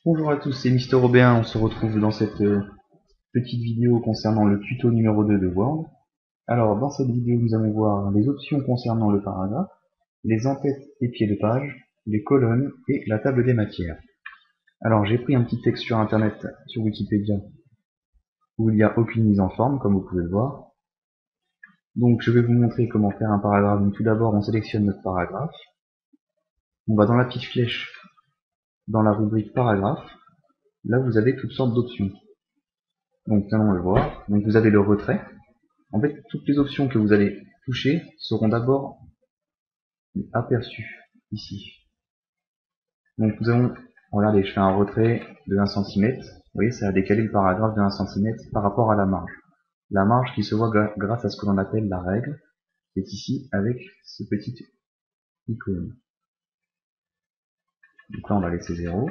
Bonjour à tous, c'est Mister Robin, on se retrouve dans cette petite vidéo concernant le tuto numéro 2 de Word. Alors dans cette vidéo nous allons voir les options concernant le paragraphe, les en-têtes et pieds de page, les colonnes et la table des matières. Alors j'ai pris un petit texte sur internet, sur Wikipédia, où il n'y a aucune mise en forme comme vous pouvez le voir. Donc je vais vous montrer comment faire un paragraphe. Donc, tout d'abord on sélectionne notre paragraphe, on va dans la petite flèche, dans la rubrique paragraphe, là vous avez toutes sortes d'options. Donc nous allons le voir. Donc vous avez le retrait. En fait, toutes les options que vous allez toucher seront d'abord aperçues ici. Donc nous allons, regardez, je fais un retrait de 1 cm. Vous voyez, ça a décalé le paragraphe de 1 cm par rapport à la marge. La marge qui se voit grâce à ce que l'on appelle la règle, qui est ici avec ce petit icône. Donc là, on va laisser 0.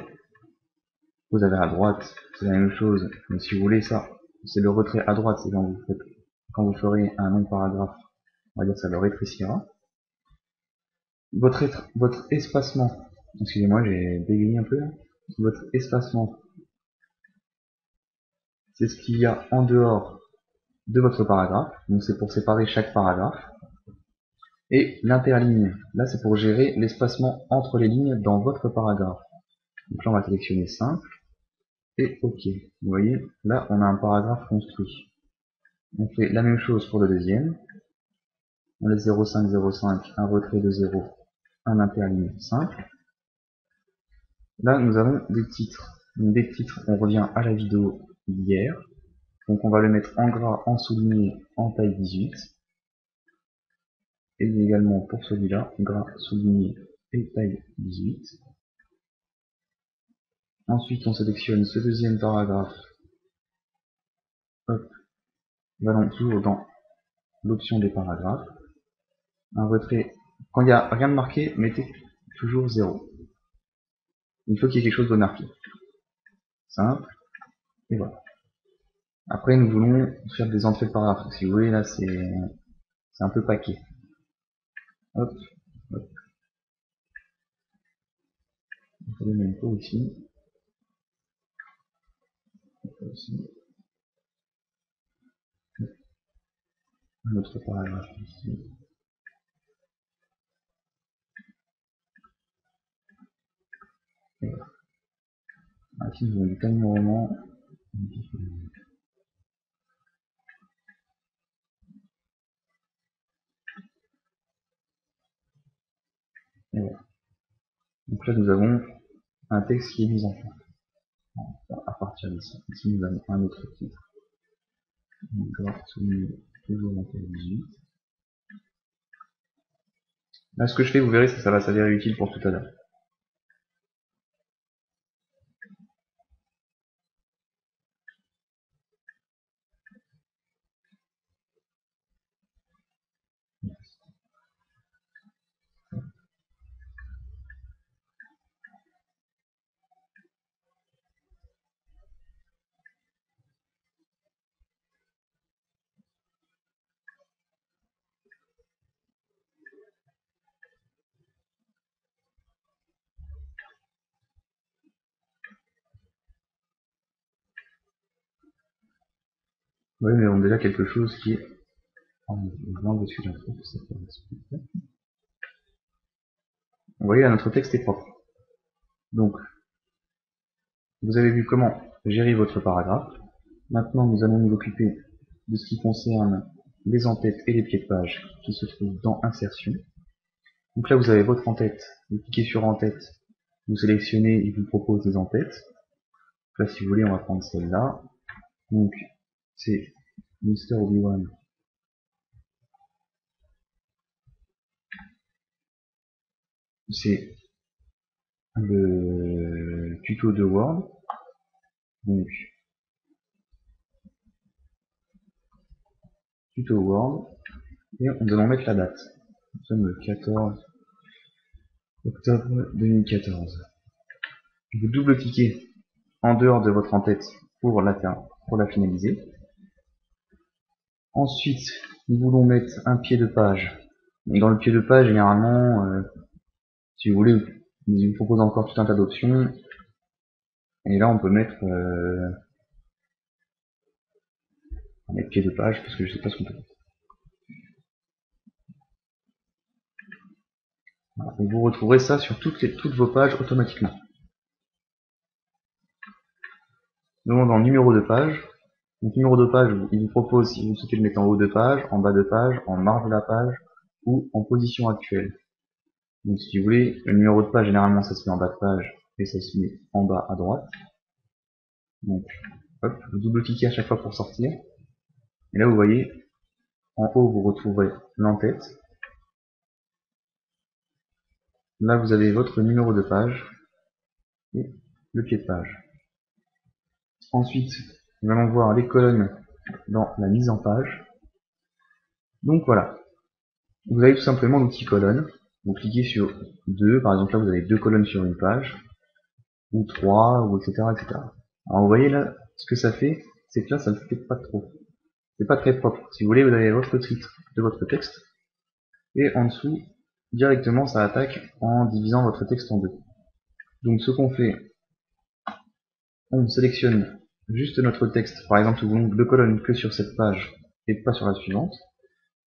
Vous avez à droite, c'est la même chose, mais si vous voulez ça, c'est le retrait à droite, c'est quand vous ferez un long paragraphe, on va dire que ça le rétrécira. Votre espacement, excusez-moi, j'ai bégayé un peu là. Votre espacement, c'est ce qu'il y a en dehors de votre paragraphe, donc c'est pour séparer chaque paragraphe. Et l'interligne, là c'est pour gérer l'espacement entre les lignes dans votre paragraphe. Donc là on va sélectionner simple, et OK. Vous voyez, là on a un paragraphe construit. On fait la même chose pour le deuxième. On laisse 0,5, 0,5, un retrait de 0, un interligne simple. Là, nous avons des titres. Donc, des titres, on revient à la vidéo d'hier. Donc, on va le mettre en gras, en souligné, en taille 18. Et également pour celui-là, gras, souligné et taille 18. Ensuite, on sélectionne ce deuxième paragraphe. Hop, allons toujours dans l'option des paragraphes. Un retrait. Quand il n'y a rien de marqué, mettez toujours 0. Il faut qu'il y ait quelque chose de marqué. Simple. Et voilà. Après, nous voulons faire des entrées de paragraphe. Si vous voyez, là, c'est un peu paquet. Hop, hop. On fait le même tour ici. Ici. Un autre paragraphe ici. Et voilà. Ici, nous avons du timing roman. Et voilà. Donc là, nous avons un texte qui est mis en forme. À partir d'ici. Ici, nous avons un autre titre. Encore souligné, toujours en taille 18. Là, ce que je fais, vous verrez, ça va s'avérer utile pour tout à l'heure. Oui, mais on a déjà quelque chose qui est en dessus d'un truc, ça peut expliquer. Vous voyez, là, notre texte est propre. Donc, vous avez vu comment gérer votre paragraphe. Maintenant, nous allons nous occuper de ce qui concerne les en-têtes et les pieds de page qui se trouvent dans Insertion. Donc là, vous avez votre en-tête. Vous cliquez sur en-tête, vous sélectionnez, il vous propose des en-têtes. Là, si vous voulez, on va prendre celle-là. Donc, c'est Mr. Obi-Wan. C'est le tuto de Word. Donc, tuto Word. Et nous allons mettre la date. Nous sommes le 14 octobre 2014. Vous double-cliquez en dehors de votre en-tête pour la finaliser. Ensuite, nous voulons mettre un pied de page. Dans le pied de page, généralement, si vous voulez, il vous propose encore tout un tas d'options. Et là on peut mettre, on va mettre pied de page parce que je sais pas ce qu'on peut mettre. Voilà. Et vous retrouverez ça sur toutes vos pages automatiquement. Donc dans le numéro de page, donc numéro de page, il vous propose si vous souhaitez le mettre en haut de page, en bas de page, en marge de la page ou en position actuelle. Donc si vous voulez, le numéro de page généralement ça se met en bas de page et ça se met en bas à droite. Donc hop, vous double-cliquez à chaque fois pour sortir. Et là vous voyez, en haut vous retrouverez l'en-tête. Là vous avez votre numéro de page et le pied de page. Ensuite, nous allons voir les colonnes dans la mise en page. Donc voilà, vous avez tout simplement l'outil colonne. Vous cliquez sur 2, par exemple là vous avez 2 colonnes sur une page, ou 3, ou etc. etc. Alors vous voyez là, ce que ça fait, c'est que là ça ne fait pas trop. C'est pas très propre. Si vous voulez, vous avez votre titre de votre texte, et en dessous, directement ça attaque en divisant votre texte en deux. Donc ce qu'on fait, on sélectionne juste notre texte, par exemple nous voulons 2 colonnes que sur cette page et pas sur la suivante.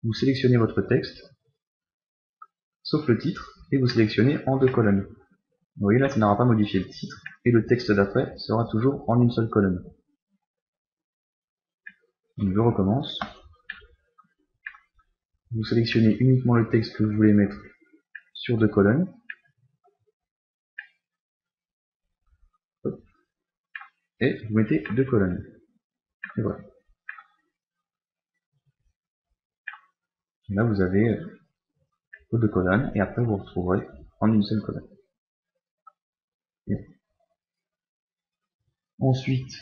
Vous sélectionnez votre texte, sauf le titre, et vous sélectionnez en 2 colonnes. Vous voyez là, ça n'aura pas modifié le titre, et le texte d'après sera toujours en une seule colonne. Donc je recommence. Vous sélectionnez uniquement le texte que vous voulez mettre sur 2 colonnes. Et vous mettez 2 colonnes. Et voilà. Et là vous avez vos 2 colonnes, et après vous retrouverez en une seule colonne. Et ensuite,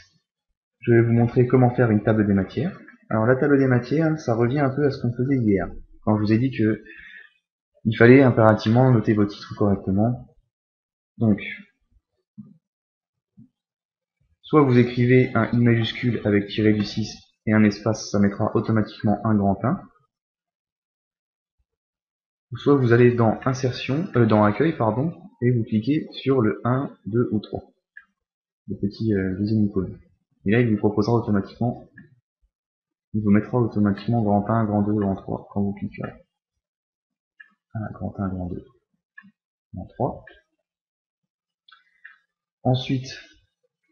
je vais vous montrer comment faire une table des matières. Alors la table des matières, ça revient un peu à ce qu'on faisait hier, quand je vous ai dit que il fallait impérativement noter vos titres correctement. Donc, soit vous écrivez un I majuscule avec tiré du 6 et un espace, ça mettra automatiquement un grand 1. Ou soit vous allez dans insertion, dans accueil, pardon, et vous cliquez sur le 1, 2 ou 3. Le petit deuxième icône. Et là, il vous proposera automatiquement, il vous mettra automatiquement grand 1, grand 2, grand 3 quand vous cliquerez. Grand 1, grand 2, grand 3. Ensuite,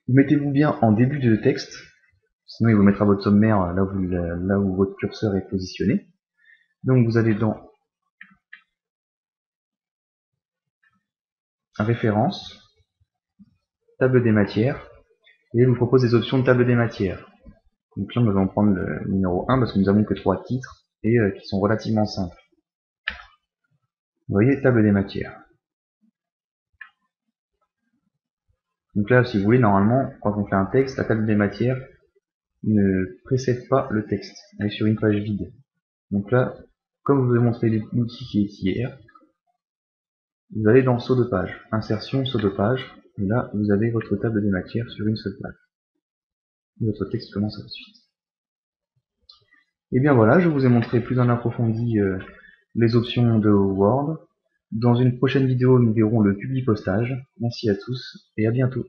mettez-vous bien en début de texte, sinon il vous mettra votre sommaire là où votre curseur est positionné. Donc vous allez dans référence, table des matières, et il vous propose des options de table des matières. Donc là nous allons prendre le numéro 1 parce que nous avons que 3 titres et qui sont relativement simples. Vous voyez, table des matières. Donc là, si vous voulez, normalement, quand on fait un texte, la table des matières ne précède pas le texte. Elle est sur une page vide. Donc là, comme je vous ai montré l'outil qui est hier, vous allez dans saut de page, insertion, saut de page, et là, vous avez votre table des matières sur une seule page. Et votre texte commence à la suite. Et bien voilà, je vous ai montré plus en approfondi les options de Word. Dans une prochaine vidéo, nous verrons le publipostage. Merci à tous et à bientôt.